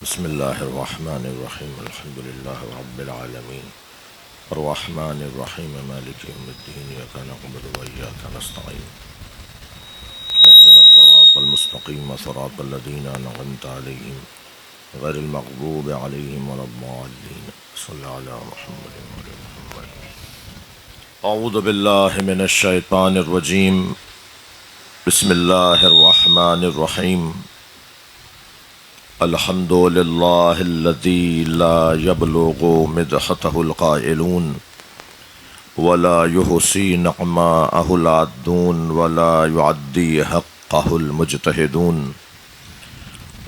बिस्मिल्लाहिर्रहमानिर्रहीम अल्हम्दुलिल्लाहि रब्बिल आलमीन अर्रहमानिर्रहीम मालिकि यौमिद्दीन इय्याका नअबुदु व इय्याका नस्तईन इहदिनस सिरातल मुस्तक़ीम सिरातल लज़ीना अनअमता अलैहिम गैरिल मग़ज़ूबि अलैहिम वलद्दाल्लीन सल्लल्लाहु अला मुहम्मदिन व अला मुहम्मद। अऊज़ु बिल्लाहि मिनश शैतानिर रजीम बिस्मिल्लाहिर रहमानिर रहीम अल्हम्दुलिल्लाहिल्लज़ी ला यबलुगु मिदहतहुल क़ाइलून वला युहसी निअमाअहुल आद्दून वला युअद्दी हक़्क़हुल मुज्तहिदून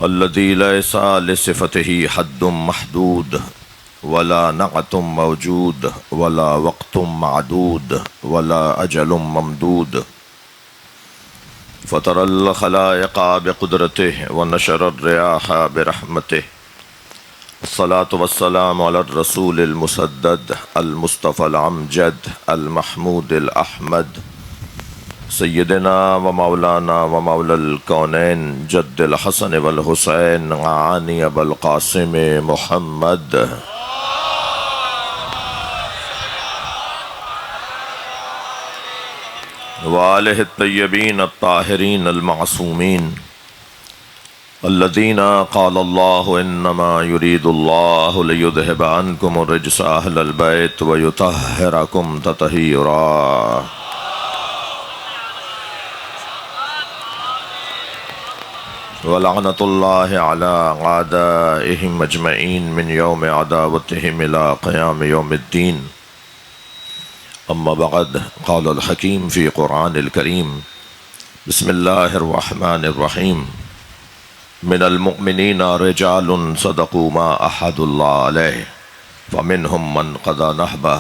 अल्लज़ी लैसा लिसिफ़तिही हद्दुम महदूद वला नअतुम मौजूद वला वक़्तुम मअदूद वला अजलुम ममदूद फ़तरल ख़लाइक़ बिक़ुदरतिही व नशरर रियाह बिरहमतिही अस्सलातु वस्सलामु अला रसूलिल मुसद्दद अल मुस्तफ़ल अमजद अल महमूदिल अहमद सय्यदना व मौलाना व मौलल कौनैन जद्दिल हसन वल हुसैन आनी अबुल क़ासिम मुहम्मद वालिहि तय्यबीन अत्ताहिरीन अल-मासूमीन अल्लज़ीना क़ालल्लाहु इन्नमा युरीदुल्लाहु लियुज़हिबा अन्कुमुर रिज्सा अहलल बैत व युतह्हिरकुम तत्हीरा। व लअनतुल्लाहि अला अअदाइहिम अजमईन मिन यौमि अदावतिहिम इला क़ियाम यौमिद्दीन। अम्मा बअद क़ालल हकीम फ़ी क़ुरआनिल करीम बिस्मिल्लाहिर्रहमानिर्रहीम मिनल मुअमिनीना रिजालुन सदक़ू मा अहदुल्लाह अलैहि फ़मिनहुम मन क़ज़ा नहबह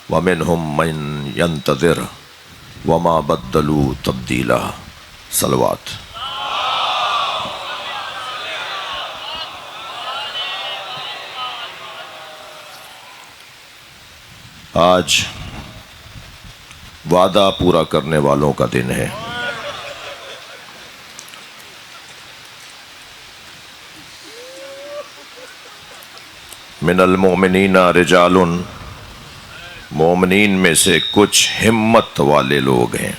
व मिनहुम मन यंतज़िर व मा बद्दलू तब्दीला। सलवात। आज वादा पूरा करने वालों का दिन है। मिनल मोमिनीना रिजालुन, मोमिनीन में से कुछ हिम्मत वाले लोग हैं।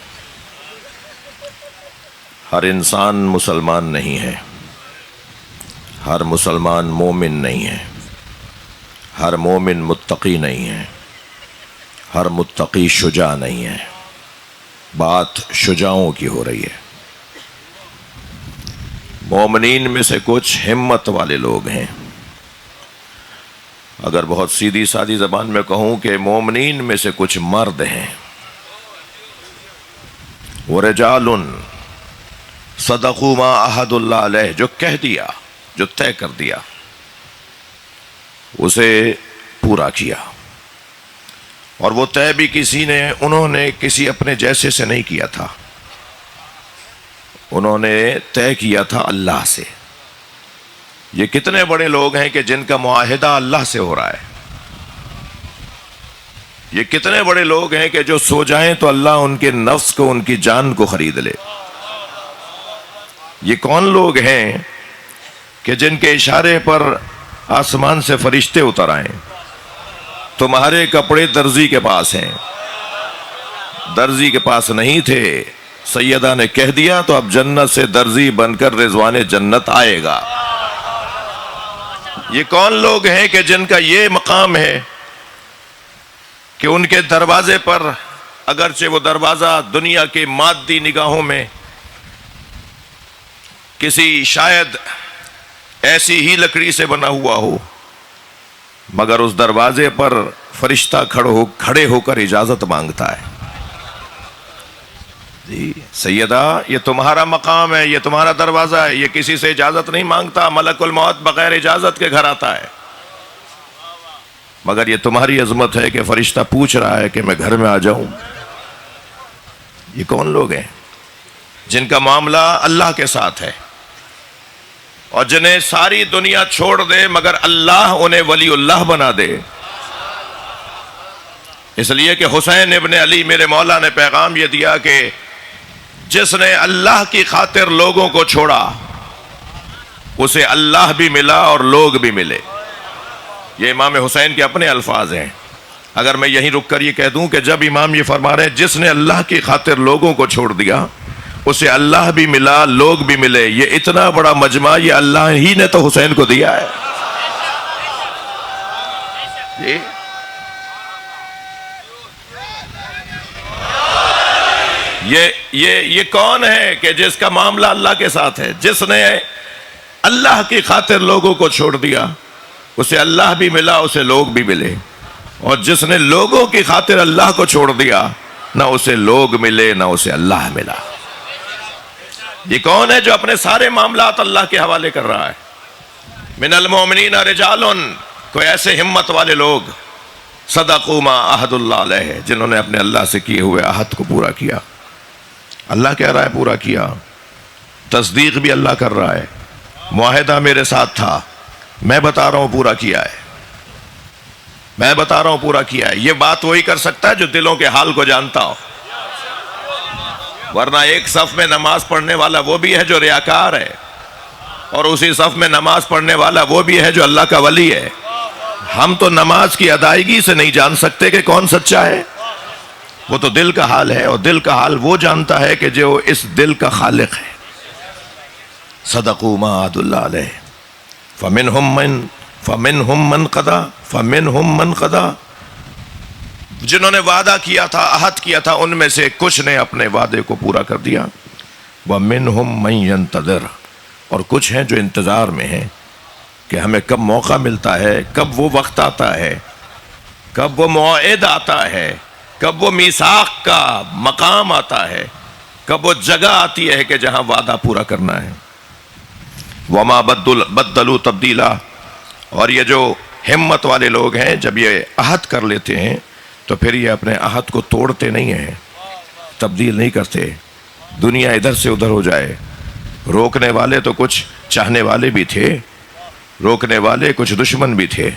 हर इंसान मुसलमान नहीं है, हर मुसलमान मोमिन नहीं है, हर मोमिन मुत्तकी नहीं है, हर मुत्तकी शुजा नहीं है। बात शुजाओं की हो रही है। मोमिनीन में से कुछ हिम्मत वाले लोग हैं। अगर बहुत सीधी सादी ज़बान में कहूँ कि मोमिनीन में से कुछ मर्द हैं। वो रिजालुन सदक़ू मा अहदुल्लाह अलैह, जो कह दिया, जो तय कर दिया, उसे पूरा किया। और वो तय भी उन्होंने किसी अपने जैसे से नहीं किया था, उन्होंने तय किया था अल्लाह से। ये कितने बड़े लोग हैं कि जिनका मुआहिदा अल्लाह से हो रहा है। ये कितने बड़े लोग हैं कि जो सो जाएं तो अल्लाह उनके नफ्स को, उनकी जान को खरीद ले। ये कौन लोग हैं कि जिनके इशारे पर आसमान से फरिश्ते उतर आए। तुम्हारे कपड़े दर्जी के पास हैं, दर्जी के पास नहीं थे, सैयदा ने कह दिया तो अब जन्नत से दर्जी बनकर रिजवाने जन्नत आएगा। ये कौन लोग हैं कि जिनका ये मकाम है कि उनके दरवाजे पर, अगरचे वो दरवाजा दुनिया के मादी निगाहों में किसी शायद ऐसी ही लकड़ी से बना हुआ हो, मगर उस दरवाजे पर फरिश्ता खड़े होकर इजाजत मांगता है। जी सैयदा, ये तुम्हारा मकाम है, ये तुम्हारा दरवाजा है, ये किसी से इजाजत नहीं मांगता। मलकुल मौत बगैर इजाजत के घर आता है, मगर ये तुम्हारी अजमत है कि फरिश्ता पूछ रहा है कि मैं घर में आ जाऊं। ये कौन लोग हैं जिनका मामला अल्लाह के साथ है और जिन्हें सारी दुनिया छोड़ दे मगर अल्लाह उन्हें वलीउल्लाह बना दे। इसलिए कि हुसैन इब्ने अली, मेरे मौला ने पैगाम यह दिया कि जिसने अल्लाह की खातिर लोगों को छोड़ा उसे अल्लाह भी मिला और लोग भी मिले। ये इमाम हुसैन के अपने अल्फाज हैं। अगर मैं यहीं रुक कर ये कह दूं कि जब इमाम ये फरमा रहे हैं जिसने अल्लाह की खातिर लोगों को छोड़ दिया उसे अल्लाह भी मिला, लोग भी मिले, ये इतना बड़ा मजमा ये अल्लाह ही ने तो हुसैन को दिया है। ये कौन है कि जिसका मामला अल्लाह के साथ है? जिसने अल्लाह की खातिर लोगों को छोड़ दिया उसे अल्लाह भी मिला, उसे लोग भी मिले। और जिसने लोगों की खातिर अल्लाह को छोड़ दिया ना उसे लोग मिले ना उसे अल्लाह मिला। ये कौन है जो अपने सारे मामलात अल्लाह के हवाले कर रहा है? मिनल मोमिनीन रिजालुन, कोई ऐसे हिम्मत वाले लोग सदक़ू मा अहदुल्लाह अलैहि, जिन्होंने अपने अल्लाह से किए हुए अहद को पूरा किया। अल्लाह कह रहा है पूरा किया, तस्दीक भी अल्लाह कर रहा है। मुआहिदा मेरे साथ था, मैं बता रहा हूं पूरा किया है, मैं बता रहा हूं पूरा किया है। ये बात वही कर सकता है जो दिलों के हाल को जानता हो, वरना एक सफ में नमाज पढ़ने वाला वो भी है जो रियाकार है, और उसी सफ में नमाज पढ़ने वाला वो भी है जो अल्लाह का वली है। हम तो नमाज की अदायगी से नहीं जान सकते कि कौन सच्चा है, वो तो दिल का हाल है, और दिल का हाल वो जानता है कि जो इस दिल का खालिक है। सदक़ू मा अहदुल्लाह अलैहि फमिनहुम मन क़दा, जिन्होंने वादा किया था, अहद किया था, उनमें से कुछ ने अपने वादे को पूरा कर दिया। व मिनहुम मन यंतज़िर, और कुछ हैं जो इंतज़ार में हैं कि हमें कब मौका मिलता है, कब वो वक्त आता है, कब वो मौइद आता है, कब वो मीसाक का मकाम आता है, कब वो जगह आती है कि जहां वादा पूरा करना है। वमा बद्दलू तब्दीला, और ये जो हिम्मत वाले लोग हैं जब ये अहद कर लेते हैं तो फिर ये अपने अहद को तोड़ते नहीं हैं, तब्दील नहीं करते। दुनिया इधर से उधर हो जाए, रोकने वाले तो कुछ चाहने वाले भी थे, रोकने वाले कुछ दुश्मन भी थे।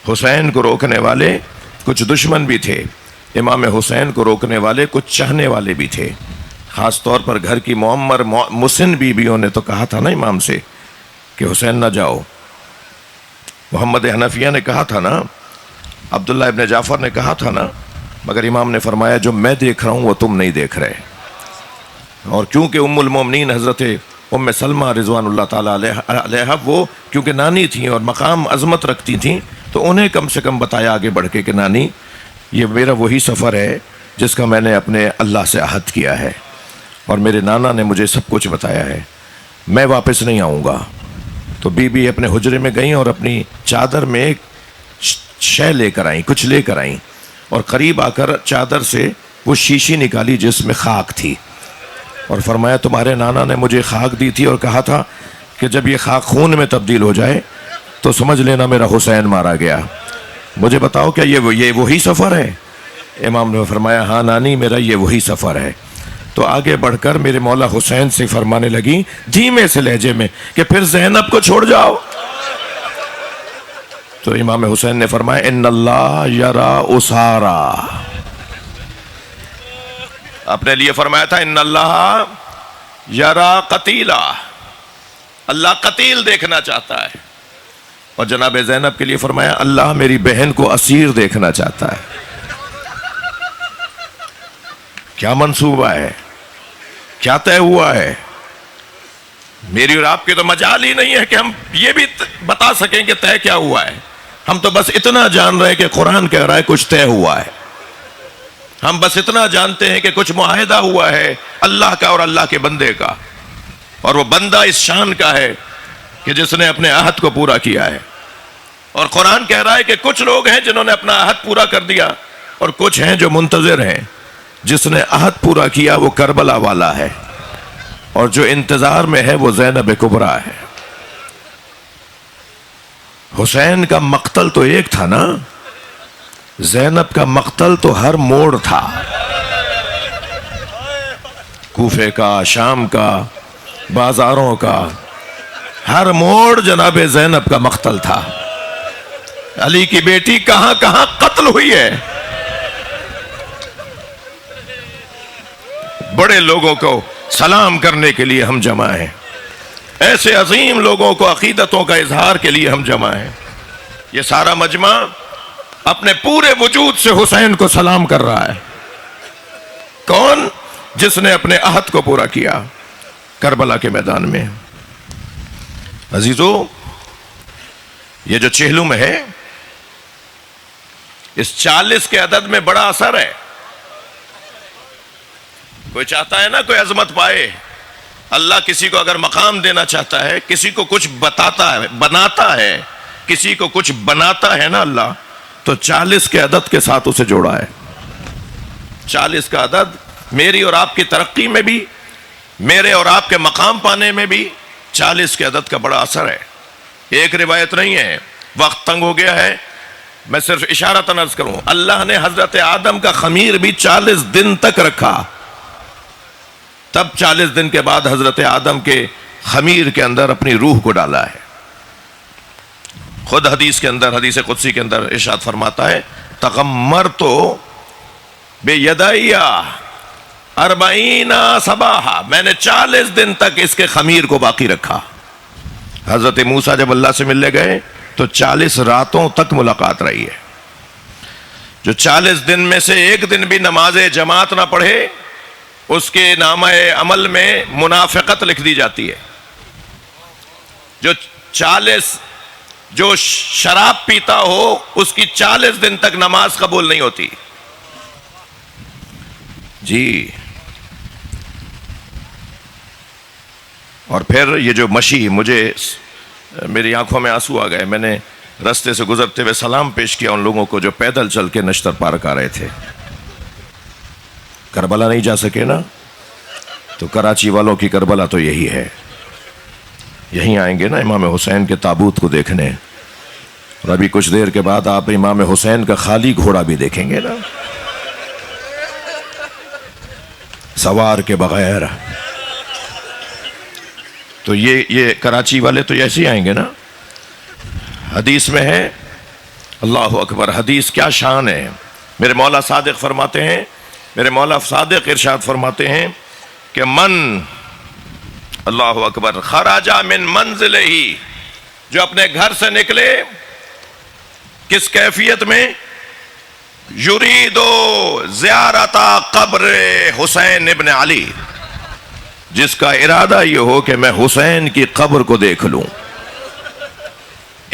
हुसैन को रोकने वाले कुछ दुश्मन भी थे, इमाम हुसैन को रोकने वाले कुछ चाहने वाले भी थे। ख़ास तौर पर घर की मुअम्मर मुसिन बीबियों ने तो कहा था ना इमाम से कि हुसैन ना जाओ। मोहम्मद हनफिया ने कहा था ना, अब्दुल्ला इब्न जाफ़र ने कहा था ना, मगर इमाम ने फरमाया जो मैं देख रहा हूँ वो तुम नहीं देख रहे। और क्योंकि उम्मुल मोमिनीन हज़रत उम्मे सलमा रिज़वानुल्लाह ताला अलैहा वो क्योंकि नानी थी और मकाम अज़मत रखती थी, तो उन्हें कम से कम बताया आगे बढ़ के कि नानी ये मेरा वही सफ़र है जिसका मैंने अपने अल्लाह से अहद किया है, और मेरे नाना ने मुझे सब कुछ बताया है, मैं वापस नहीं आऊँगा। तो बीबी अपने हुजरे में गई और अपनी चादर में एक शय लेकर आई, कुछ लेकर आई, और करीब आकर चादर से वो शीशी निकाली जिसमें खाक थी, और फरमाया तुम्हारे नाना ने मुझे खाक दी थी और कहा था कि जब ये खाक खून में तब्दील हो जाए तो समझ लेना मेरा हुसैन मारा गया। मुझे बताओ क्या ये वही सफ़र है? इमाम ने फरमाया हाँ नानी, मेरा ये वही सफ़र है। तो आगे बढ़कर मेरे मौला हुसैन से फरमाने लगी धीमे से लहजे में कि फिर ज़ैनब को छोड़ जाओ। तो इमाम हुसैन ने फरमाया इन्नल्लाह यरा उसारा, अपने लिए फरमाया था इन्नल्लाह यरा कतीला, अल्लाह कतील देखना चाहता है। और जनाब ज़ैनब के लिए फरमाया अल्लाह मेरी बहन को असीर देखना चाहता है। क्या मंसूबा है, क्या तय हुआ है? मेरी और आपकी तो मजाल ही नहीं है कि हम ये भी बता सकें कि तय क्या हुआ है। हम तो बस इतना जान रहे हैं कि कुरान कह रहा है कुछ तय हुआ है। हम बस इतना जानते हैं कि कुछ मुआहिदा हुआ है अल्लाह का और अल्लाह के बंदे का, और वो बंदा इस शान का है कि जिसने अपने अहद को पूरा किया है। और कुरान कह रहा है कि कुछ लोग हैं जिन्होंने अपना अहद पूरा कर दिया, और कुछ हैं जो मुंतज़िर हैं। जिसने अहद पूरा किया वो करबला वाला है, और जो इंतजार में है वो ज़ैनब कुबरा है। हुसैन का मक्तल तो एक था ना, ज़ैनब का मक्तल तो हर मोड़ था। कूफे का, शाम का, बाजारों का, हर मोड़ जनाब ज़ैनब का मक्तल था। अली की बेटी कहां कहां कत्ल हुई है। बड़े लोगों को सलाम करने के लिए हम जमा हैं, ऐसे अजीम लोगों को अकीदतों का इजहार के लिए हम जमा हैं। ये सारा मजमा अपने पूरे वजूद से हुसैन को सलाम कर रहा है। कौन? जिसने अपने अहद को पूरा किया करबला के मैदान में। अजीजों, ये जो चेहलुम है, इस 40 के अदद में बड़ा असर है। कोई चाहता है ना कोई अजमत पाए। अल्लाह किसी को अगर मकाम देना चाहता है, किसी को कुछ बताता है, बनाता है, किसी को कुछ बनाता है ना अल्लाह, तो 40 के अदद के साथ उसे जोड़ा है। 40 का अदद मेरी और आपकी तरक्की में भी, मेरे और आपके मकाम पाने में भी 40 के अदद का बड़ा असर है। एक रिवायत नहीं है, वक्त तंग हो गया है, मैं सिर्फ इशारतन अर्ज करूं। अल्लाह ने हजरत आदम का खमीर भी 40 दिन तक रखा, तब 40 दिन के बाद हजरत आदम के खमीर के अंदर अपनी रूह को डाला है। खुद हदीस के अंदर, हदीस कुदसी के अंदर इरशाद फरमाता है, तगम्मर तो बेयदाइया अरबाईना सबाहा, मैंने 40 दिन तक इसके खमीर को बाकी रखा। हजरत मूसा जब अल्लाह से मिलने गए तो 40 रातों तक मुलाकात रही है। जो 40 दिन में से एक दिन भी नमाज जमात ना पढ़े, उसके नामे अमल में मुनाफिकत लिख दी जाती है। जो शराब पीता हो, उसकी 40 दिन तक नमाज कबूल नहीं होती। जी, और फिर ये जो मशी, मुझे मेरी आंखों में आंसू आ गए। मैंने रास्ते से गुजरते हुए सलाम पेश किया उन लोगों को जो पैदल चल के नश्तर पार कर रहे थे। करबला नहीं जा सके ना, तो कराची वालों की करबला तो यही है। यहीं आएंगे ना इमाम हुसैन के ताबूत को देखने, और अभी कुछ देर के बाद आप इमाम हुसैन का खाली घोड़ा भी देखेंगे ना, सवार के बगैर। तो ये कराची वाले तो ऐसे ही आएंगे ना। हदीस में है, अल्लाह अकबर, हदीस क्या शान है। मेरे मौला सादिक फरमाते हैं, मेरे मौला सादिक इरशाद फरमाते हैं कि मन, अल्लाह अकबर, खराजा मिन मंजिल ही, जो अपने घर से निकले किस कैफियत में, युरीदो ज़ियारता कब्र हुसैन इब्न अली, जिसका इरादा यह हो कि मैं हुसैन की कब्र को देख लूं।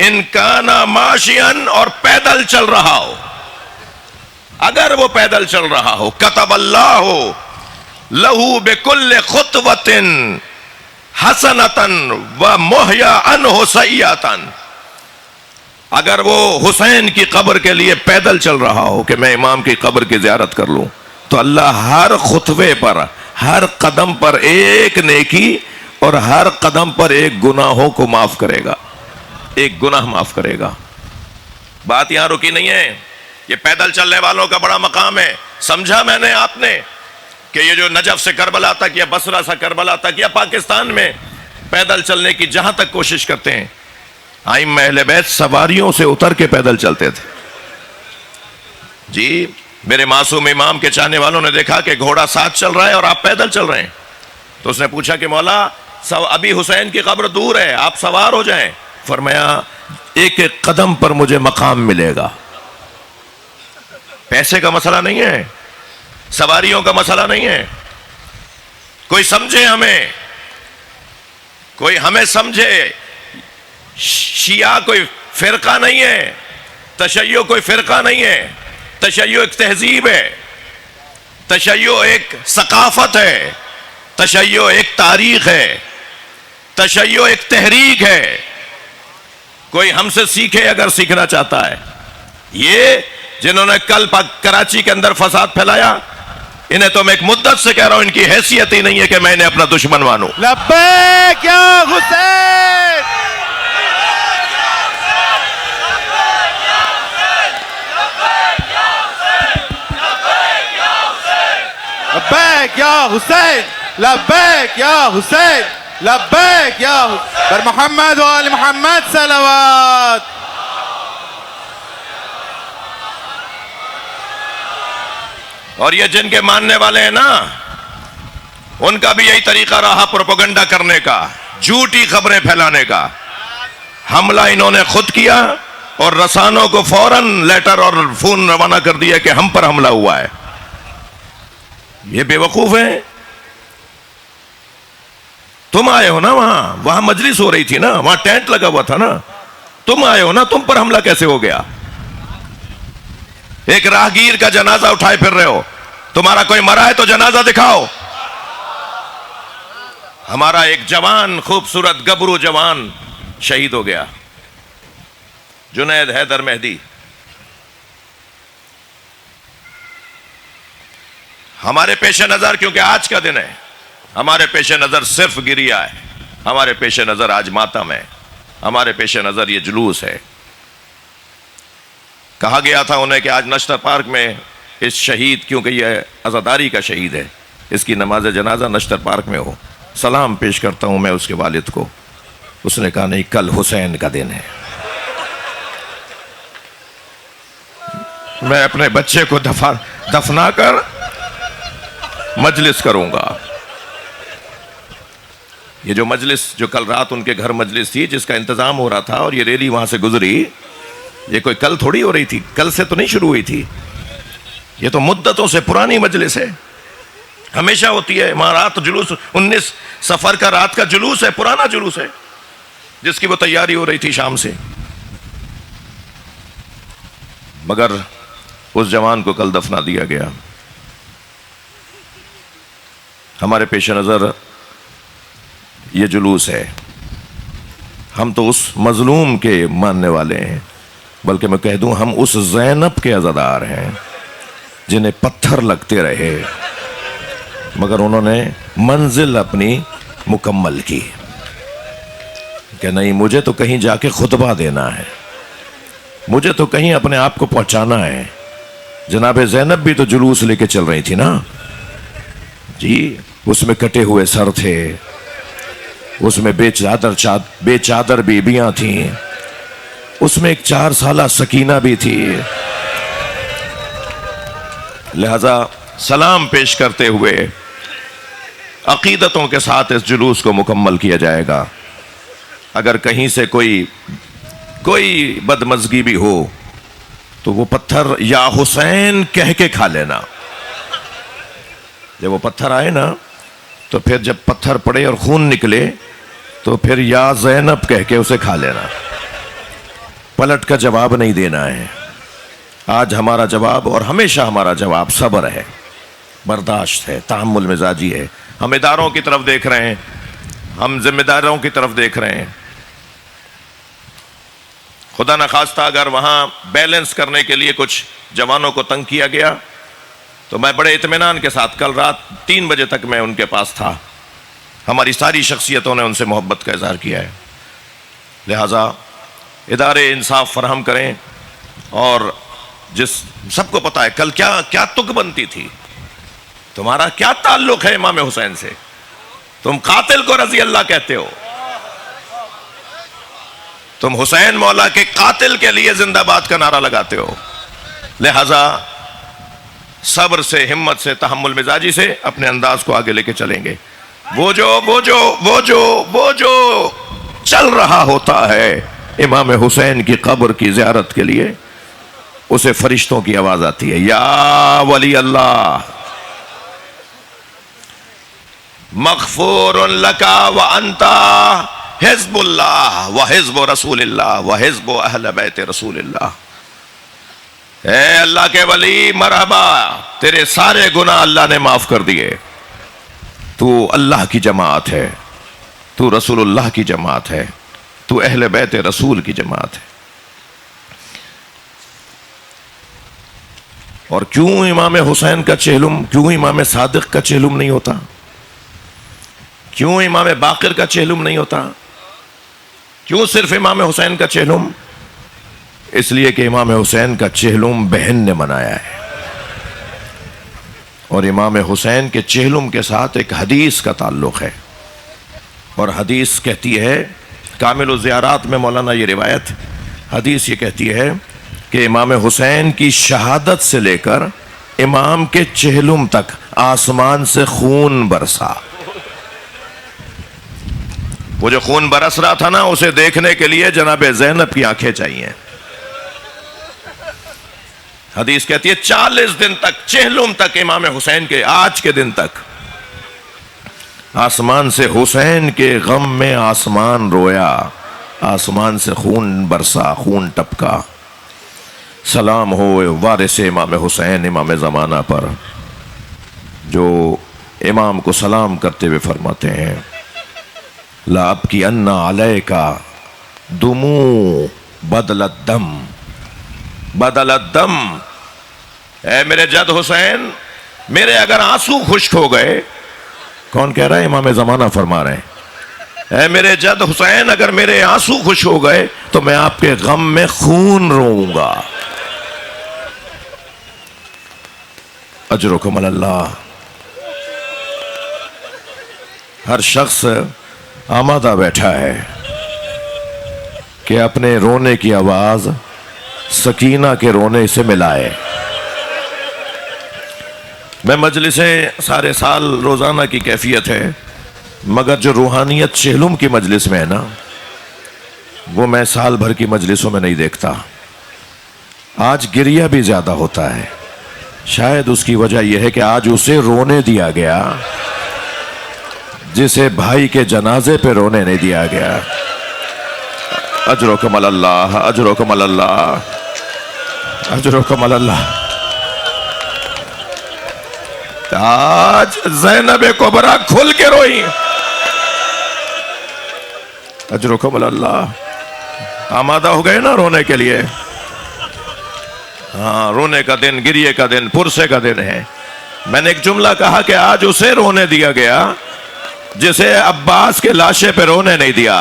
इनकाना माशियन, और पैदल चल रहा हो, अगर वो पैदल चल रहा हो, कतबल्लाहु लहू बिकुल्ल खुतवतिन हसनतन व मुहया अनहु सय्यतन, अगर वो हुसैन की कब्र के लिए पैदल चल रहा हो कि मैं इमाम की कब्र की ज़ियारत कर लूं, तो अल्लाह हर खुतवे पर, हर कदम पर एक नेकी और हर कदम पर एक गुनाहों को माफ करेगा, एक गुनाह माफ करेगा। बात यहां रुकी नहीं है, ये पैदल चलने वालों का बड़ा मकाम है। समझा मैंने आपने कि ये जो नजफ से करबला तक या बसरा से करबला तक या पाकिस्तान में पैदल चलने की जहां तक कोशिश करते हैं, आइम्मा अहले बैत सवारियों से उतर के पैदल चलते थे। जी, मेरे मासूम इमाम के चाहने वालों ने देखा कि घोड़ा साथ चल रहा है और आप पैदल चल रहे हैं, तो उसने पूछा कि मौला, अभी हुसैन की कब्र दूर है, आप सवार हो जाएं। फरमाया, एक एक कदम पर मुझे मकाम मिलेगा। पैसे का मसला नहीं है, सवारियों का मसला नहीं है। कोई समझे हमें, कोई हमें समझे। शिया कोई फिरका नहीं है, तशय्यो कोई फिरका नहीं है। तशय्यो एक तहजीब है, तशय्यो एक सकाफत है, तशय्यो एक तारीख है, तशय्यो एक तहरीक है। कोई हमसे सीखे अगर सीखना चाहता है। ये जिन्होंने कल कराची के अंदर फसाद फैलाया, इन्हें तो मैं एक मुद्दत से कह रहा हूं, इनकी हैसियत ही नहीं है कि मैं इन्हें अपना दुश्मन मानूं। लब्बैक या हुसैन, लब्बैक या हुसैन, लब्बैक या हुसैन, लब्बैक या हुसैन, मोहम्मद व आले मोहम्मद सलावत। और ये जिनके मानने वाले हैं ना, उनका भी यही तरीका रहा प्रोपेगेंडा करने का। झूठी खबरें फैलाने का। हमला इन्होंने खुद किया और रसानों को फौरन लेटर और फोन रवाना कर दिया कि हम पर हमला हुआ है। ये बेवकूफ है। तुम आए हो ना, वहां मजलिस हो रही थी ना, वहां टेंट लगा हुआ था ना, तुम आए हो ना, तुम पर हमला कैसे हो गया? एक राहगीर का जनाजा उठाए फिर रहे हो। तुम्हारा कोई मरा है तो जनाजा दिखाओ। हमारा एक जवान, खूबसूरत गबरू जवान शहीद हो गया, जुनैद हैदर मेहदी। हमारे पेश नजर, क्योंकि आज का दिन है, हमारे पेश नजर सिर्फ गिरिया है, हमारे पेश नजर आज मातम है, हमारे पेश नजर ये जुलूस है। कहा गया था उन्हें कि आज नश्तर पार्क में इस शहीद, क्योंकि यह अज़ादारी का शहीद है, इसकी नमाज जनाजा नश्तर पार्क में हो। सलाम पेश करता हूं मैं उसके वालिद को। उसने कहा नहीं, कल हुसैन का दिन है, मैं अपने बच्चे को दफना कर मजलिस करूंगा। ये जो मजलिस, जो कल रात उनके घर मजलिस थी जिसका इंतजाम हो रहा था और ये रैली वहां से गुजरी, ये कोई कल थोड़ी हो रही थी, कल से तो नहीं शुरू हुई थी, ये तो मुद्दतों से पुरानी मजलिस है, हमेशा होती है। वहां रात जुलूस, 19 सफर का रात का जुलूस है, पुराना जुलूस है, जिसकी वो तैयारी हो रही थी शाम से। मगर उस जवान को कल दफना दिया गया। हमारे पेश नजर ये जुलूस है। हम तो उस मजलूम के मानने वाले हैं, बल्कि मैं कह दूं हम उस ज़ैनब के अज़ादार हैं जिन्हें पत्थर लगते रहे मगर उन्होंने मंजिल अपनी मुकम्मल की कि नहीं, मुझे तो कहीं जाके खुतबा देना है, मुझे तो कहीं अपने आप को पहुंचाना है। जनाब ज़ैनब भी तो जुलूस लेके चल रही थी ना जी, उसमें कटे हुए सर थे, उसमें बेचादर बीबियां थीं, उसमें एक 4 साला सकीना भी थी। लिहाजा सलाम पेश करते हुए अकीदतों के साथ इस जुलूस को मुकम्मल किया जाएगा। अगर कहीं से कोई बदमज़गी भी हो तो वो पत्थर या हुसैन कह के खा लेना। जब वो पत्थर आए ना, तो फिर जब पत्थर पड़े और खून निकले तो फिर या ज़ैनब कह के उसे खा लेना, पलट का जवाब नहीं देना है। आज हमारा जवाब और हमेशा हमारा जवाब सब्र है, बर्दाश्त है, तहम्मुल मिजाजी है। हम इदारों की तरफ देख रहे हैं, हम जिम्मेदारों की तरफ देख रहे हैं। खुदा न खास्ता अगर वहां बैलेंस करने के लिए कुछ जवानों को तंग किया गया तो मैं बड़े इत्मीनान के साथ कल रात 3 बजे तक मैं उनके पास था। हमारी सारी शख्सियतों ने उनसे मोहब्बत का इजहार किया है। लिहाजा इदारे इंसाफ फराहम करें। और जिस सबको पता है कल क्या क्या तुक बनती थी, तुम्हारा क्या ताल्लुक है इमाम हुसैन से? तुम कातिल को रजी अल्लाह कहते हो, तुम हुसैन मौला के कातिल के लिए जिंदाबाद का नारा लगाते हो। लिहाजा सब्र से, हिम्मत से, तहम्मुल मिजाजी से अपने अंदाज को आगे लेके चलेंगे। वो जो चल रहा होता है इमाम हुसैन की कब्र की ज़ियारत के लिए, उसे फरिश्तों की आवाज आती है, या वली अल्लाह मग़फ़ूरुन लका व अंता हिज़्बुल्लाह व हिज़्बु रसूलिल्लाह व हिज़्बु अहले बैत रसूलिल्लाह। ए अल्लाह के वली, मरहबा, तेरे सारे गुनाह अल्लाह ने माफ कर दिए। तू अल्लाह की जमात है, तू रसूलुल्लाह की जमात है, तू अहले बैत रसूल की जमात है। और क्यों इमाम हुसैन का चेहलुम, क्यों इमाम सादिक का चेहलुम नहीं होता? क्यों इमाम बाकिर का चेहलुम नहीं होता? क्यों सिर्फ इमाम हुसैन का चेहलुम? इसलिए कि इमाम हुसैन का चेहलुम बहन ने मनाया है। और इमाम हुसैन के चेहलुम के साथ एक हदीस का ताल्लुक है। और हदीस कहती है, कामिल ज़ियारात में मौलाना ये रिवायत, हदीस ये कहती है कि इमाम हुसैन की शहादत से लेकर इमाम के चेहलुम तक आसमान से खून बरसा। वो जो खून बरस रहा था ना, उसे देखने के लिए जनाब ज़ैनब की आंखें चाहिए। हदीस कहती है 40 दिन तक, चेहलुम तक, इमाम हुसैन के आज के दिन तक आसमान से हुसैन के गम में आसमान रोया, आसमान से खून बरसा, खून टपका। सलाम हो वारिस इमाम हुसैन, इमाम ज़माना पर, जो इमाम को सलाम करते हुए फरमाते हैं, ला अबकी अन्ना अलैका दुमू बदलत दम, बदलत दम। ऐ मेरे जद हुसैन, मेरे अगर आंसू खुश्क हो गए, कौन कह रहा है? इमाम ज़माना फरमा रहे हैं, ऐ मेरे जद हुसैन, अगर मेरे आंसू खुश हो गए तो मैं आपके गम में खून रोऊंगा। अजरुकुम अल्लाह। हर शख्स आमादा बैठा है कि अपने रोने की आवाज सकीना के रोने से मिलाए। मैं मजलिसें सारे साल रोजाना की कैफियत है, मगर जो रूहानियत चेहलुम की मजलिस में है ना, वो मैं साल भर की मजलिसों में नहीं देखता। आज गिरिया भी ज्यादा होता है। शायद उसकी वजह यह है कि आज उसे रोने दिया गया जिसे भाई के जनाजे पे रोने नहीं दिया गया। अजरुकुम अल्लाह, अजरुकुम अल्लाह, अजरुकुम अल्लाह। आज ज़ैनब कुबरा खुल के रोई। अजरुकुम अल्लाह। आमादा हो गए ना रोने के लिए? हाँ, रोने का दिन, गिरिए का दिन, पुरसे का दिन है। मैंने एक जुमला कहा कि आज उसे रोने दिया गया जिसे अब्बास के लाशे पे रोने नहीं दिया।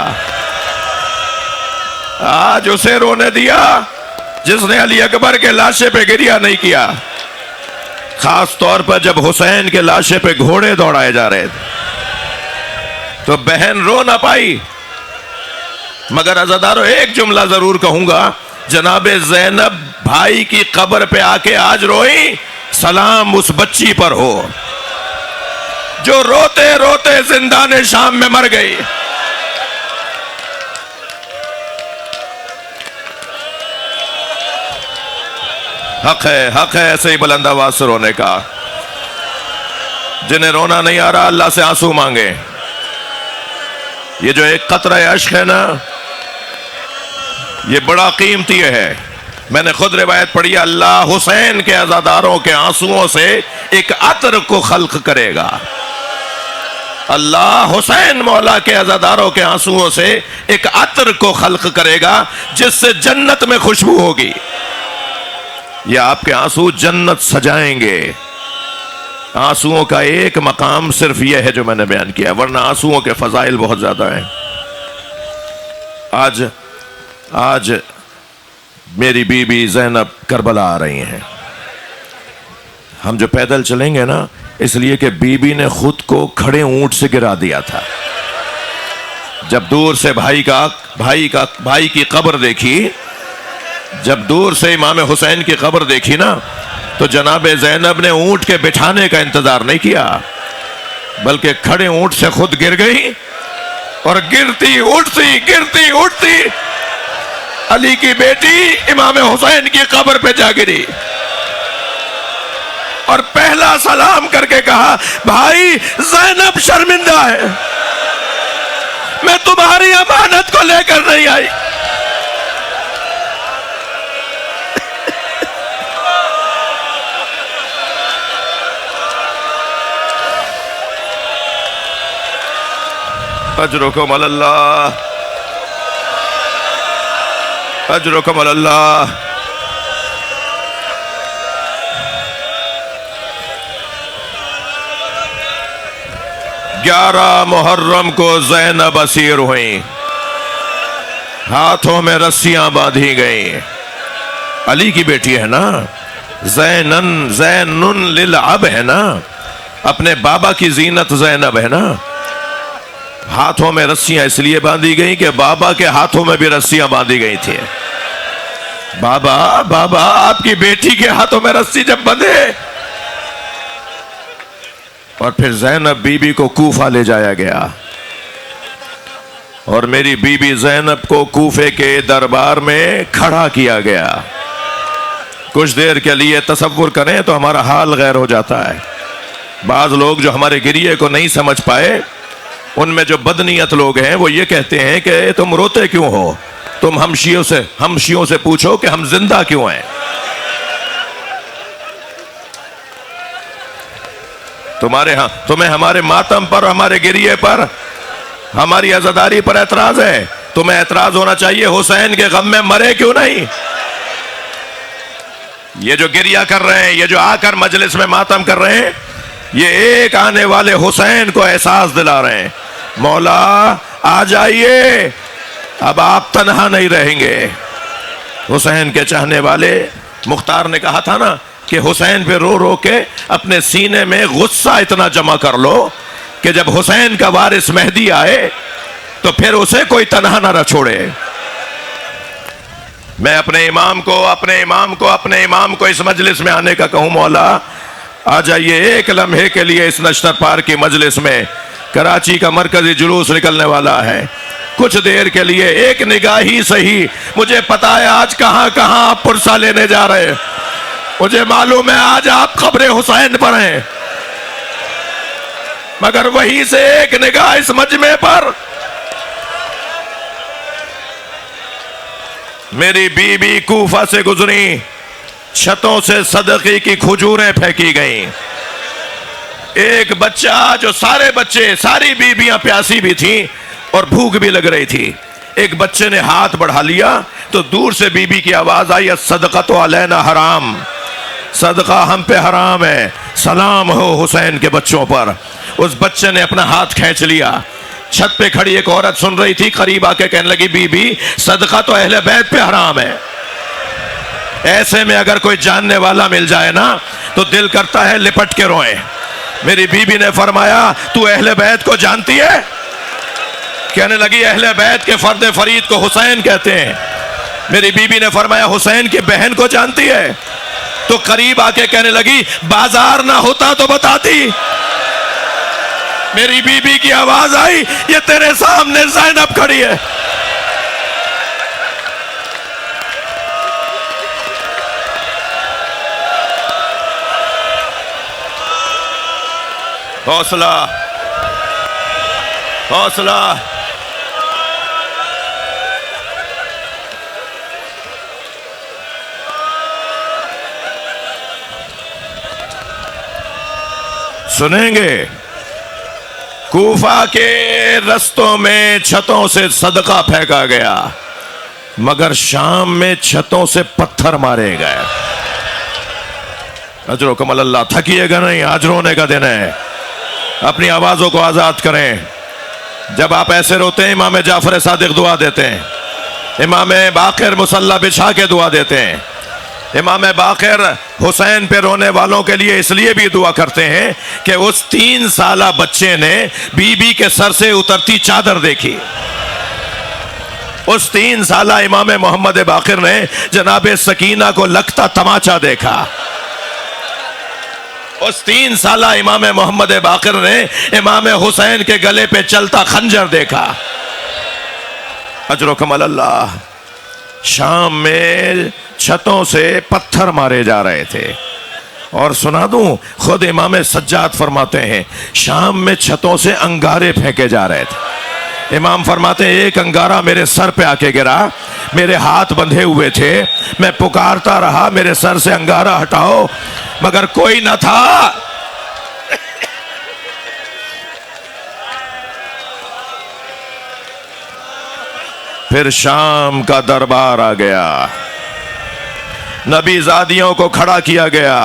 आज उसे रोने दिया जिसने अली अकबर के लाशे पे गिरिया नहीं किया। खास तौर पर जब हुसैन के लाशे पे घोड़े दौड़ाए जा रहे थे तो बहन रो ना पाई। मगर अज़ादारों, एक जुमला जरूर कहूंगा, जनाबे ज़ैनब भाई की कब्र पे आके आज रोई। सलाम उस बच्ची पर हो जो रोते रोते जिंदाने शाम में मर गई। हक है ऐसे ही बुलंद आवाज से रोने का। जिन्हें रोना नहीं आ रहा, अल्लाह से आंसू मांगे। ये जो एक कतरा अश्क है ना, ये बड़ा कीमती है। मैंने खुद रिवायत पढ़ी, अल्लाह हुसैन के अज़ादारों के आंसुओं से एक अतर को खल्क करेगा। अल्लाह हुसैन मौला के अज़ादारों के आंसुओं से एक अतर को खल्क करेगा जिससे जन्नत में खुशबू होगी। ये आपके आंसू जन्नत सजाएंगे। आंसुओं का एक मकाम सिर्फ यह है जो मैंने बयान किया, वरना आंसुओं के फजाइल बहुत ज्यादा हैं। आज मेरी बीबी ज़ैनब करबला आ रही हैं। हम जो पैदल चलेंगे ना, इसलिए कि बीबी ने खुद को खड़े ऊंट से गिरा दिया था। जब दूर से भाई की कब्र देखी, जब दूर से इमाम हुसैन की कब्र देखी ना, तो जनाबे ज़ैनब ने ऊंट के बिठाने का इंतजार नहीं किया, बल्कि खड़े ऊंट से खुद गिर गई और गिरती उठती अली की बेटी इमाम हुसैन की कब्र पे जा गिरी और पहला सलाम करके कहा, भाई ज़ैनब शर्मिंदा है, मैं तुम्हारी अमानत को लेकर नहीं आई। अजरुकुम अल्लाह, अजरुकुम अल्लाह। 11 मुहर्रम को ज़ैनब असीर हुई, हाथों में रस्सियां बांधी गई। अली की बेटी है ना, ज़ैनुन लिल अब है ना, अपने बाबा की जीनत ज़ैनब है ना। हाथों में रस्सियां इसलिए बांधी गई कि बाबा के हाथों में भी रस्सियां बांधी गई थी। बाबा आपकी बेटी के हाथों में रस्सी जब बंधे, और फिर ज़ैनब बीबी को कूफा ले जाया गया। और मेरी बीबी ज़ैनब को कूफे के दरबार में खड़ा किया गया। कुछ देर के लिए तसव्वुर करें तो हमारा हाल गैर हो जाता है। बाज लोग जो हमारे गिरिए को नहीं समझ पाए, उनमें जो बदनीयत लोग हैं वो ये कहते हैं कि तुम रोते क्यों हो, तुम हम शियों से पूछो कि हम जिंदा क्यों हैं। तुम्हें हमारे मातम पर, हमारे गिरिए पर, हमारी अज़ादारी पर एतराज है। तुम्हें एतराज होना चाहिए हुसैन के गम में मरे क्यों नहीं। ये जो गिरिया कर रहे हैं, ये जो आकर मजलिस में मातम कर रहे हैं, ये एक आने वाले हुसैन को एहसास दिला रहे हैं। मौला आ जाइए, अब आप तन्हा नहीं रहेंगे। हुसैन के चाहने वाले, मुख्तार ने कहा था ना कि हुसैन पे रो रो के अपने सीने में गुस्सा इतना जमा कर लो कि जब हुसैन का वारिस मेहदी आए तो फिर उसे कोई तन्हा ना छोड़े। मैं अपने इमाम को इस मजलिस में आने का कहूं, मौला आ जाइए एक लम्हे के लिए इस नश्तर पार की मजलिस में। कराची का मरकजी जुलूस निकलने वाला है, कुछ देर के लिए एक निगाह ही सही। मुझे पता है आज कहां कहां आप पुरसा लेने जा रहे हैं, मुझे मालूम है आज आप खबरे हुसैन पर हैं, मगर वहीं से एक निगाह इस मजमे पर। मेरी बीबी कूफा से गुजरी, छतों से सदक़े की खजूरें फेंकी गईं। एक बच्चा, जो सारे बच्चे, सारी बीबियां प्यासी भी थीं और भूख भी लग रही थी, एक बच्चे ने हाथ बढ़ा लिया तो दूर से बीबी की आवाज आई, सदका तो अलैना हराम, सदका हम पे हराम है, सलाम हो हुसैन के बच्चों पर। उस बच्चे ने अपना हाथ खींच लिया। छत पे खड़ी एक औरत सुन रही थी, करीब आके कहने लगी, बीबी सदका तो अहले बैत पे हराम है। ऐसे में अगर कोई जानने वाला मिल जाए ना तो दिल करता है लिपट के रोए। मेरी बीबी ने फरमाया, तू अहले बैत को जानती है? कहने लगी, अहले बैत के फर्द फरीद को हुसैन कहते हैं। मेरी बीबी ने फरमाया, हुसैन की बहन को जानती है? तो करीब आके कहने लगी, बाजार ना होता तो बताती। मेरी बीबी की आवाज आई, ये तेरे सामने ज़ैनब खड़ी है। हौसला, हौसला। सुनेंगे, कूफा के रस्तों में छतों से सदका फेंका गया, मगर शाम में छतों से पत्थर मारे गए। अजरो कमल अल्लाह, थकिएगा नहीं, आज रोने का दिन है। अपनी आवाजों को आजाद करें। जब आप ऐसे रोते हैं, इमाम जाफर सादिक दुआ देते हैं, इमाम बाक़िर मुसल्ला बिछा के दुआ देते हैं। इमाम बाक़िर हुसैन पे रोने वालों के लिए इसलिए भी दुआ करते हैं कि उस 3 साला बच्चे ने बीबी के सर से उतरती चादर देखी। उस 3 साला इमाम मोहम्मद बाक़िर ने जनाबे सकीना को लगता तमाचा देखा। उस 3 साला इमाम मोहम्मद बाक़िर ने इमाम हुसैन के गले पे चलता खंजर देखा। अजरो कमल अल्लाह। शाम में छतों से पत्थर मारे जा रहे थे। और सुना दूं, खुद इमाम सज्जाद फरमाते हैं, शाम में छतों से अंगारे फेंके जा रहे थे। इमाम फरमाते हैं, एक अंगारा मेरे सर पे आके गिरा, मेरे हाथ बंधे हुए थे, मैं पुकारता रहा, मेरे सर से अंगारा हटाओ, मगर कोई न था। फिर शाम का दरबार आ गया, नबी ज़ादियों को खड़ा किया गया।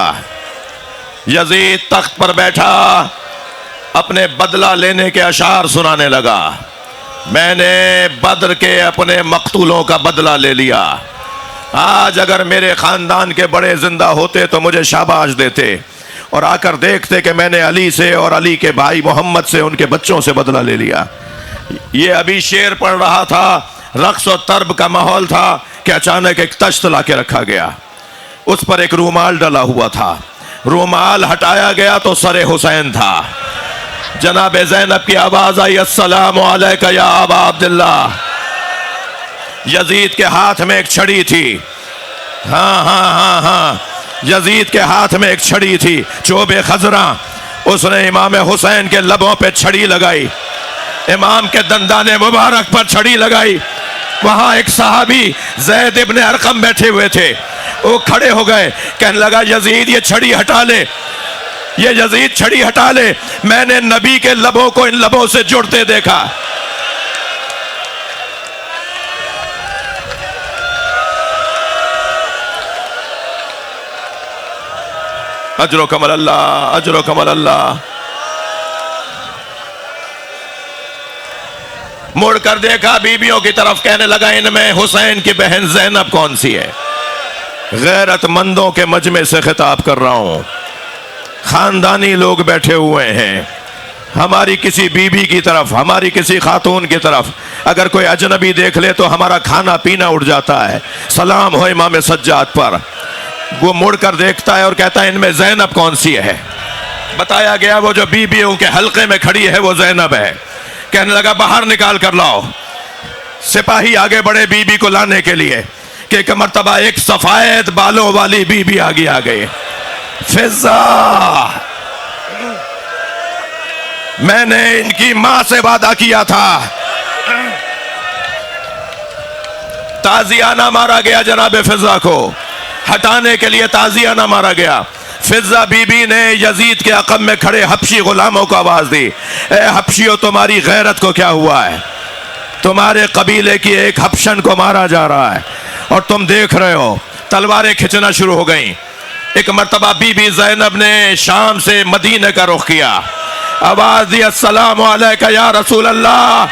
यजीद तख्त पर बैठा अपने बदला लेने के अशार सुनाने लगा। मैंने बद्र के अपने मकतूलों का बदला ले लिया। आज अगर मेरे खानदान के बड़े जिंदा होते तो मुझे शाबाश देते और आकर देखते कि मैंने अली से और अली के भाई मोहम्मद से, उनके बच्चों से बदला ले लिया। ये अभी शेर पढ़ रहा था, रक्स और तर्ब का माहौल था कि अचानक एक तश्त ला के रखा गया, उस पर एक रूमाल डला हुआ था। रूमाल हटाया गया तो सरे हुसैन था। जनाब ज़ैनब की आवाज आई, अस्सलामु अलैका या अबा अब्दुल्लाह। यजीद के हाथ में एक छड़ी थी। हाँ, यजीद के हाथ में एक छड़ी थी, चोबे खजरा। उसने इमाम हुसैन के लबों पे छड़ी लगाई, इमाम के दंदाने मुबारक पर छड़ी लगाई। वहां एक सहाबी ज़ैद इब्ने अरकम बैठे हुए थे, वो खड़े हो गए, कहने लगा यजीद ये छड़ी हटा ले, ये यजीद छड़ी हटा ले, मैंने नबी के लबों को इन लबों से जुड़ते देखा। अजरो कमल अल्लाह, अजरो कमल अल्लाह। मुड़कर देखा बीबियों की तरफ, कहने लगा इनमें हुसैन की बहन ज़ैनब कौन सी है? गैरतमंदों के मजमे से खिताब कर रहा हूं, खानदानी लोग बैठे हुए हैं। हमारी किसी बीबी की तरफ, हमारी किसी खातून की तरफ अगर कोई अजनबी देख ले तो हमारा खाना पीना उड़ जाता है। सलाम हो इमाम सज्जाद पर। वो मुड़कर देखता है और कहता है इनमें ज़ैनब कौन सी है? बताया गया वो जो बीबियों के हल्के में खड़ी है वो ज़ैनब है। कहने लगा बाहर निकाल कर लाओ। सिपाही आगे बढ़े बीबी को लाने के लिए कि एक मर्तबा एक सफेद बालों वाली बीबी आगे आ गई। फिजा, मैंने इनकी मां से वादा किया था, ताजियाना मारा गया जनाब फिजा को, हटाने के लिए ताजियाना मारा गया। फिजा बीबी ने यजीद के अक़ब में खड़े हबशी गुलामों को आवाज दी, ए हबशियों तुम्हारी गैरत को क्या हुआ है? तुम्हारे कबीले की एक हबशन को मारा जा रहा है और तुम देख रहे हो। तलवारें खिंचना शुरू हो गई। एक मर्तबा बीबी ज़ैनब ने शाम से मदीने का रुख किया, आवाज दी अस्सलामु अलैका या रसूल अल्लाह।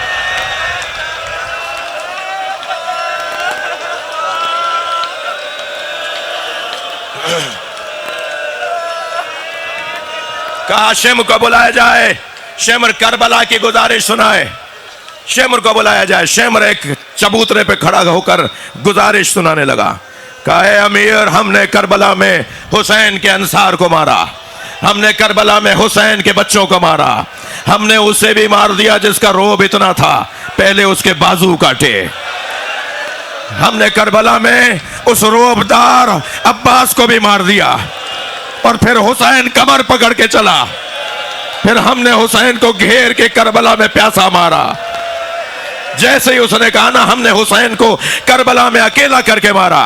कहा शेमर को बुलाया जाए, शेमर करबला की गुजारिश सुनाए। शेमर को बुलाया जाए। शेमर एक चबूतरे पे खड़ा होकर गुजारिश सुनाने लगा। कहा ए अमीर, हमने करबला में हुसैन के अंसार को मारा, हमने करबला में हुसैन के बच्चों को मारा, हमने उसे भी मार दिया जिसका रोब इतना था, पहले उसके बाजू काटे। हमने करबला में उस रोबदार अब्बास को भी मार दिया और फिर हुसैन कमर पकड़ के चला। फिर हमने हुसैन को घेर के करबला में प्यासा मारा। जैसे ही उसने कहा ना हमने हुसैन को करबला में अकेला करके मारा,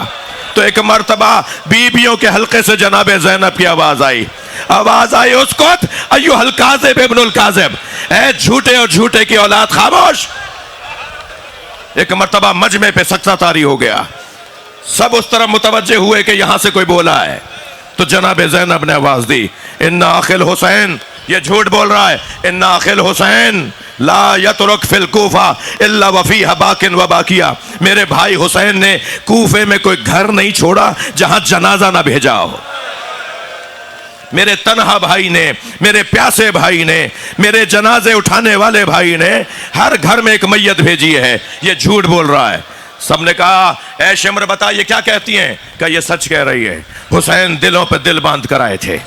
तो एक मर्तबा बीबियों के हल्के से जनाबे ज़ैनब की आवाज आई। आवाज आई उसकुत अय्युहल काज़िब इब्नुल काज़िब, ऐ झूठे और झूठे की औलाद खामोश। एक मर्तबा मजमे पे सख्ता तारी हो गया। सब उस तरफ मुतवज्जे हुए कि यहां से कोई बोला है। तो जनाबे ज़ैनब ने आवाज दी, इन्ना अखिल हुसैन, ये झूठ बोल रहा है, इन्ना अखिल हुसैन ला यतरुक फिल कूफा इल्ला वफीहा बाकिन व बाकिया। मेरे भाई हुसैन ने कूफे में कोई घर नहीं छोड़ा जहां जनाजा ना भेजा हो। मेरे तन्हा भाई ने, मेरे प्यासे भाई ने, मेरे जनाजे उठाने वाले भाई ने हर घर में एक मैयत भेजी है। ये झूठ बोल रहा है। सबने कहा ऐ शेमर बता ये क्या कहती हैं? क्या ये सच कह रही है। हुसैन दिलों पे दिल बांध कर आए थे।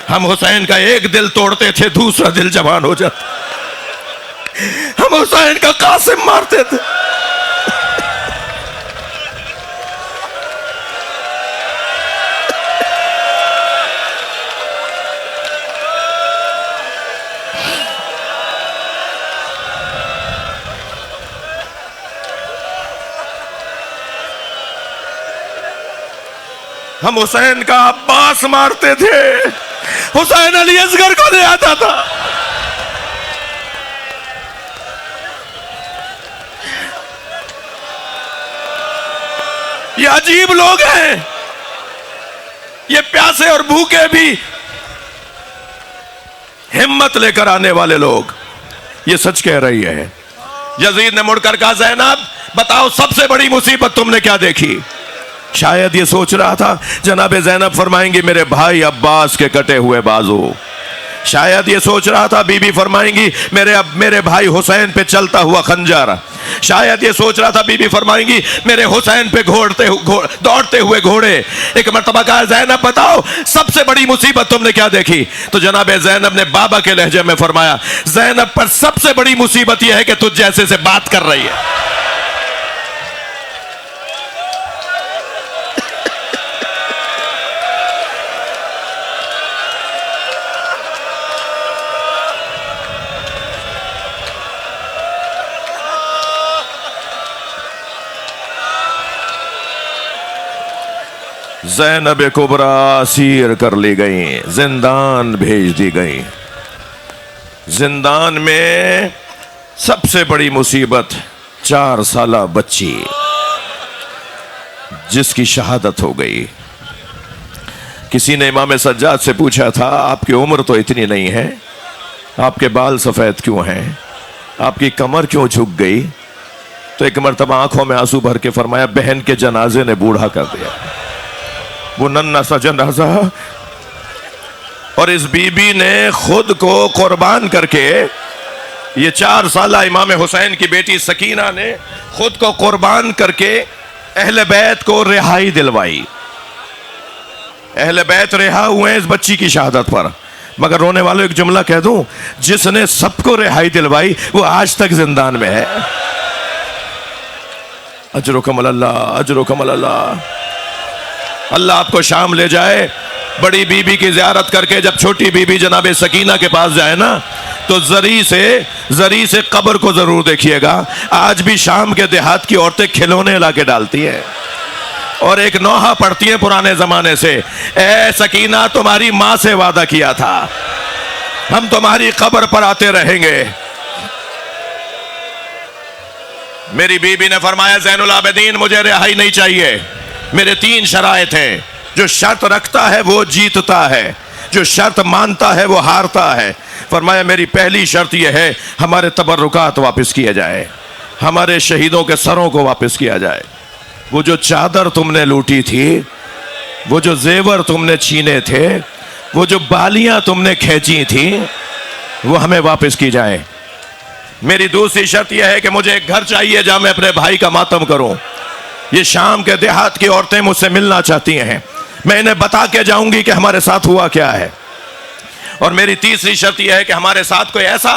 हम हुसैन का एक दिल तोड़ते थे, दूसरा दिल जवान हो जाता। हम हुसैन का कासिम मारते थे। हम हुसैन का अब्बास मारते थे, हुसैन अली असगर को ले आता था। ये अजीब लोग हैं, ये प्यासे और भूखे भी हिम्मत लेकर आने वाले लोग। ये सच कह रही है। यजीद ने मुड़कर कहा ज़ैनब बताओ सबसे बड़ी मुसीबत तुमने क्या देखी? शायद ये सोच रहा था जनाबे ज़ैनब फरमाएंगी मेरे भाई अब्बास के कटे हुए बाजू, शायद ये सोच रहा था, बीबी फरमाएंगी मेरे भाई हुसैन पे चलता हुआ खंजर। शायद ये सोच रहा था, बीबी फरमाएंगी मेरे हुसैन पे दौड़ते हुए घोड़े। एक मर्तबा कहा, ज़ैनब बताओ सबसे बड़ी मुसीबत तुमने क्या देखी? तो जनाब ज़ैनब ने बाबा के लहजे में फरमाया, ज़ैनब पर सबसे बड़ी मुसीबत यह है कि तुझ जैसे से बात कर रही है। ज़ैनब कुबरा असीर कर ली गई, जिंदान भेज दी गई। जिंदान में सबसे बड़ी मुसीबत 4 साला बच्ची जिसकी शहादत हो गई। किसी ने इमाम सज्जाद से पूछा था, आपकी उम्र तो इतनी नहीं है, आपके बाल सफेद क्यों हैं, आपकी कमर क्यों झुक गई? तो एक मर्तबा आंखों में आंसू भर के फरमाया, बहन के जनाजे ने बूढ़ा कर दिया। वो नन्ना सा जनाजा, और इस बीबी ने खुद को कुर्बान करके, ये 4 साला इमाम हुसैन की बेटी सकीना ने खुद को कुर्बान करके अहले बैत को रिहाई दिलवाई। अहले बैत रिहा हुए इस बच्ची की शहादत पर। मगर रोने वालों एक जुमला कह दूं, जिसने सबको रिहाई दिलवाई वो आज तक जिंदान में है। अजरो कमल अल्लाह, अजरो कमल अल्लाह। अल्लाह आपको शाम ले जाए। बड़ी बीबी की ज़ियारत करके जब छोटी बीबी जनाबे सकीना के पास जाए ना, तो जरी से कब्र को जरूर देखिएगा। आज भी शाम के देहात की औरतें खिलौने ला के डालती हैं और एक नौहा पढ़ती हैं पुराने जमाने से, ए सकीना तुम्हारी माँ से वादा किया था, हम तुम्हारी कब्र पर आते रहेंगे। मेरी बीबी ने फरमाया, ज़ैनुल आबिदीन मुझे रिहाई नहीं चाहिए, मेरे 3 शराइत हैं। जो शर्त रखता है वो जीतता है, जो शर्त मानता है वो हारता है। फरमाया, मेरी पहली शर्त यह है, हमारे तबर्रुकात वापस किए जाए, हमारे शहीदों के सरों को वापस किया जाए। वो जो चादर तुमने लूटी थी, वो जो जेवर तुमने छीने थे, वो जो बालियां तुमने खींची थी, वो हमें वापस की जाए। मेरी दूसरी शर्त यह है कि मुझे एक घर चाहिए जहां मैं अपने भाई का मातम करूं। ये शाम के देहात की औरतें मुझसे मिलना चाहती हैं, मैं इन्हें बता के जाऊंगी कि हमारे साथ हुआ क्या है। और मेरी तीसरी शर्त यह है कि हमारे साथ कोई ऐसा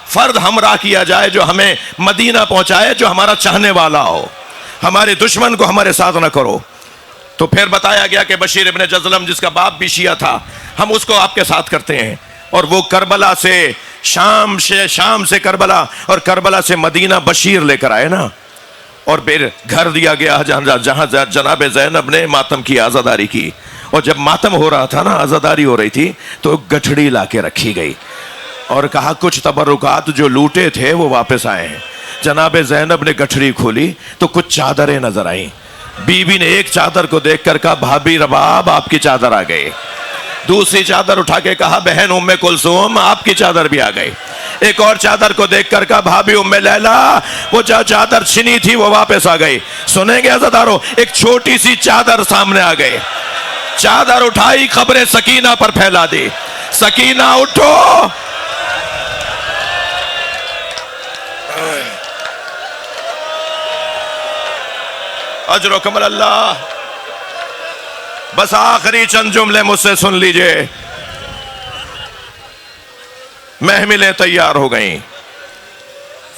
फर्द हमरा किया जाए जो हमें मदीना पहुंचाए, जो हमारा चाहने वाला हो, हमारे दुश्मन को हमारे साथ ना करो। तो फिर बताया गया कि बशीर इब्ने जज़लम, जिसका बाप भी शिया था, हम उसको आपके साथ करते हैं। और वो करबला से शाम से करबला और करबला से मदीना बशीर लेकर आए ना, और फिर घर दिया गया जहां जनाब ज़ैनब ने मातम की, आज़ादारी की। और जब मातम हो रहा था ना, आज़ादारी हो रही थी, तो गठड़ी लाके रखी गई और कहा कुछ तबर्रुकात जो लूटे थे वो वापस आए हैं। जनाब ज़ैनब ने गठड़ी खोली तो कुछ चादरें नजर आई। बीबी ने एक चादर को देखकर कहा, भाभी रबाब आपकी चादर आ गई। दूसरी चादर उठा के कहा, बहन उम्मे कुलसूम आपकी चादर भी आ गई। एक और चादर को देखकर कहा, भाभी उम्मे लैला वो जो चादर छिनी थी वो वापस आ गई। सुनेंगे अज़ादारों, एक छोटी सी चादर सामने आ गई। चादर उठाई, खबरें सकीना पर फैला दी। सकीना उठो, अजरो कमल अल्लाह। बस आखिरी चंद जुमले मुझसे सुन लीजिए। महमिलें तैयार हो गईं।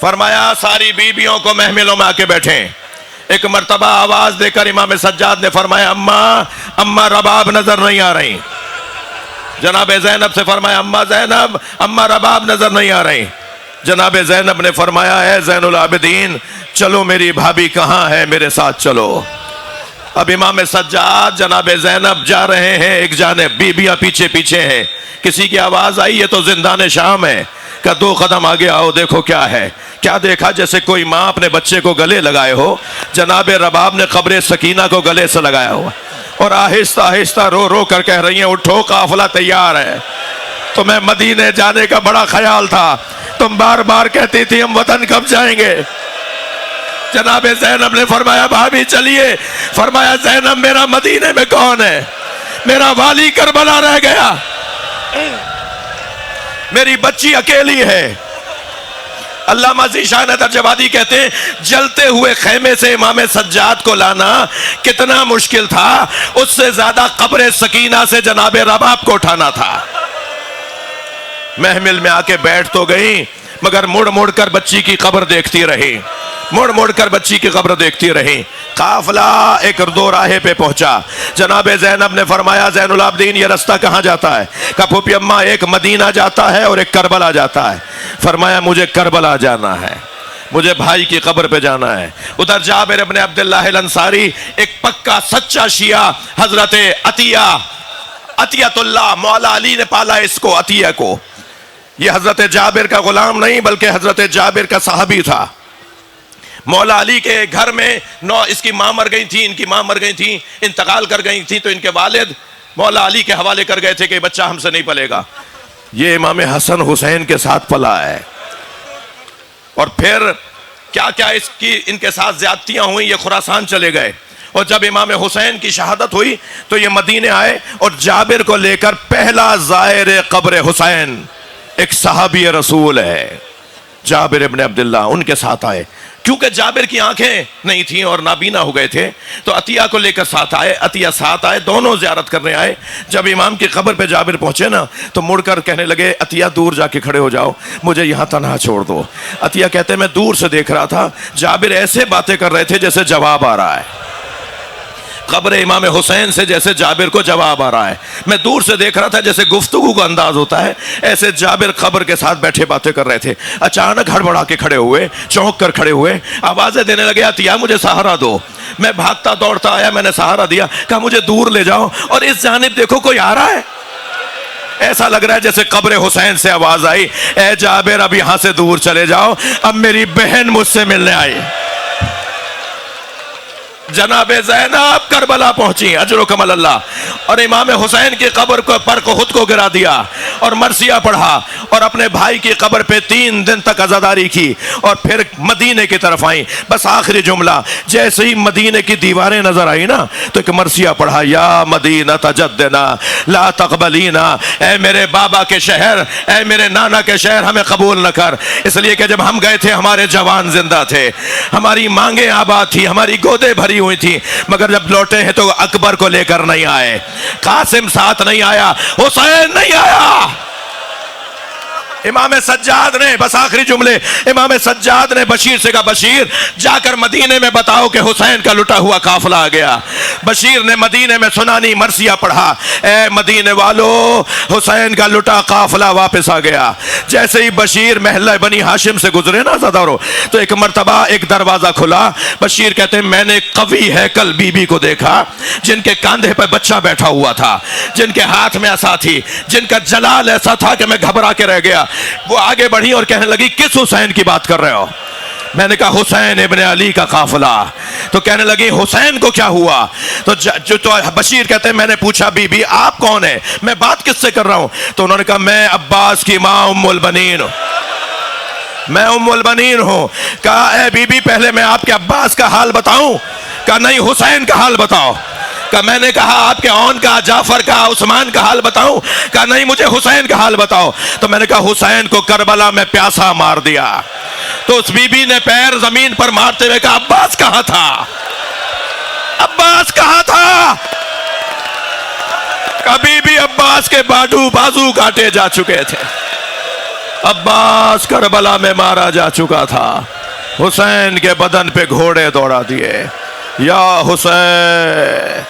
फरमाया सारी बीबियों को महमिलों में आके बैठे। एक मर्तबा आवाज देकर इमाम सज्जाद ने फरमाया, अम्मा अम्मा रबाब नजर नहीं आ रही। जनाब ज़ैनब से फरमाया, अम्मा ज़ैनब अम्मा रबाब नजर नहीं आ रही। जनाब ज़ैनब ने फरमाया, है ज़ैनुल आबिदीन चलो, मेरी भाभी कहाँ है, मेरे साथ चलो। अब इमाम सज्जाद जनाब ज़ैनब जा रहे हैं, एक जाने बीबियां पीछे पीछे हैं। किसी की आवाज आई, ये तो जिंदान शाम है। का 2 कदम आगे आओ, देखो क्या है। क्या देखा, जैसे कोई माँ अपने बच्चे को गले लगाए हो। जनाब रबाब ने कब्र सकीना को गले से लगाया हुआ और आहिस्ता आहिस्ता रो रो कर कह रही हैं, उठो काफिला तैयार है। तुम्हें मदीने जाने का बड़ा ख्याल था, तुम बार बार कहती थी हम वतन कब जाएंगे। जनाब ज़ैनब ने फरमाया, भाभी चलिए। फरमाया, ज़ैनब मेरा मदीने में कौन है, मेरा वाली करबला रह गया। मेरी बच्ची अकेली है। अल्लामा ज़ीशान दरजवादी कहते हैं, जलते हुए खेमे से इमाम सज्जाद को लाना कितना मुश्किल था, उससे ज्यादा कब्र सकीना से जनाबे रबाब को उठाना था। महमिल में आके बैठ तो गई, मगर मुड़ मुड़ कर बच्ची की कब्र देखती रही, मुड़ मुड़ कर बच्ची की कब्र देखती रही। काफिला एक दो राहे पे पहुंचा। जनाबे ज़ैनब ने फरमाया, ज़ैनुल आबदीन ये रास्ता कहाँ जाता है? कहा फूफी अम्मा, एक मदीना जाता है और एक करबला जाता है। फरमाया मुझे करबला जाना है, मुझे भाई की कब्र पे जाना है। उधर जाबिर इब्न अब्दुल्लाह अल-अंसारी, एक पक्का सच्चा शिया, हजरत अतियतुल्लाह, मौला अली ने पाला इसको, अतिया को। ये हजरत जाबिर का गुलाम नहीं बल्कि हजरत जाबिर का साहबी था। मौला अली के घर में इसकी माँ मर गई थी, इनकी माँ मर गई थी, इंतकाल कर गई थी, तो इनके वालिद मौला अली के हवाले कर गए थे कि बच्चा हमसे नहीं पलेगा। ये इमाम हसन हुसैन के साथ पला है। और फिर क्या क्या इसकी इनके साथ ज्यादतियां हुई, ये खुरासान चले गए। और जब इमाम हुसैन की शहादत हुई तो ये मदीने आए और जाबिर को लेकर पहला ज़ायर कब्र हुसैन एक सहाबी रसूल है, जाबिर इब्न अब्दुल्लाह, उनके साथ आए। क्योंकि जाबिर की आंखें नहीं थी और नाबीना हो गए थे, तो अतिया को लेकर साथ आए, अतिया साथ आए, दोनों ज़ियारत करने आए। जब इमाम की कब्र पे जाबिर पहुंचे ना, तो मुड़कर कहने लगे, अतिया दूर जाके खड़े हो जाओ, मुझे यहाँ तन्हा छोड़ दो। अतिया कहते मैं दूर से देख रहा था, जाबिर ऐसे बातें कर रहे थे जैसे जवाब आ रहा है, कब्र इमाम हुसैन से जैसे जाबिर को जवाब आ रहा है। मैं दूर से देख रहा था जैसे गुफ्तगू का अंदाज होता है, ऐसे जाबिर कब्र के साथ बैठे बातें कर रहे थे। अचानक हड़बड़ा के खड़े हुए, चौंक कर खड़े हुए, आवाजें देने लगे, अतिया मुझे सहारा दो। मैं भागता दौड़ता आया, मैंने सहारा दिया, कहा मुझे दूर ले जाओ, और इस जानिब देखो कोई आ रहा है। ऐसा लग रहा है जैसे कब्र हुसैन से आवाज आई, ए जाबिर अब यहां से दूर चले जाओ, अब मेरी बहन मुझसे मिलने आई। जनाबे ज़ैनब करबला पहुंची, अजर कमल अल्लाह, और इमाम हुसैन की कब्र को पर को खुद को गिरा दिया और मरसिया पढ़ा और अपने भाई की कब्र पे 3 दिन तक अज़ादारी की और फिर मदीने की तरफ आई। बस आखिरी जुमला, जैसे ही मदीने की दीवारें नजर आई ना, तो एक मरसिया पढ़ा, या मदीना तजद्दना ला तक़बलीना, ए मेरे बाबा के शहर, ए मेरे नाना के शहर, हमें कबूल न कर। इसलिए कि जब हम गए थे हमारे जवान जिंदा थे, हमारी मांगे आबाद थी, हमारी गोदे भरी हुई थी, मगर जब लौटे हैं तो अकबर को लेकर नहीं आए, कासिम साथ नहीं आया, हुसैन नहीं आया। इमाम सज्जाद ने, बस आखिरी जुमले, इमाम सज्जाद ने बशीर से कहा, बशीर जाकर मदीने में बताओ कि हुसैन का लुटा हुआ काफिला आ गया। बशीर ने मदीने में सुनानी मरसिया पढ़ा, ए मदीने वालों, हुसैन का लुटा काफिला वापस आ गया। जैसे ही बशीर महल्ला बनी हाशिम से गुजरे ना ज़दारो, तो एक मर्तबा एक दरवाजा खुला। बशीर कहते हैं मैंने कवि है कल बीबी को देखा, जिनके कंधे पर बच्चा बैठा हुआ था, जिनके हाथ में असा थी, जिनका जलाल ऐसा था कि मैं घबरा के रह गया। वो आगे बढ़ी और कहने लगी, किस हुसैन की बात कर रहे हो? मैंने कहा हुसैन इब्न अली का काफिला। तो कहने लगी हुसैन को क्या हुआ? तो बशीर कहते हैं मैंने पूछा, बीबी आप कौन है, मैं बात किससे कर रहा हूं? तो उन्होंने कहा मैं अब्बास की मां उम्मुल बनीन हूं, मैं उम्मुल बनीन हूं। कहा ए बीबी पहले मैं आपके अब्बास का हाल बताऊं? कहा नहीं, हुसैन का हाल बताओ। का मैंने कहा आपके औन का, जाफर का, उस्मान का हाल बताऊं? कहा नहीं, मुझे हुसैन का हाल बताओ। तो मैंने कहा हुसैन को करबला में प्यासा मार दिया। तो उस बीबी ने पैर जमीन पर मारते हुए कहा, अब्बास कहां था, अब्बास कहां था? कभी भी अब्बास के बाजू काटे जा चुके थे, अब्बास करबला में मारा जा चुका था, हुसैन के बदन पे घोड़े दौड़ा दिए। या हुसैन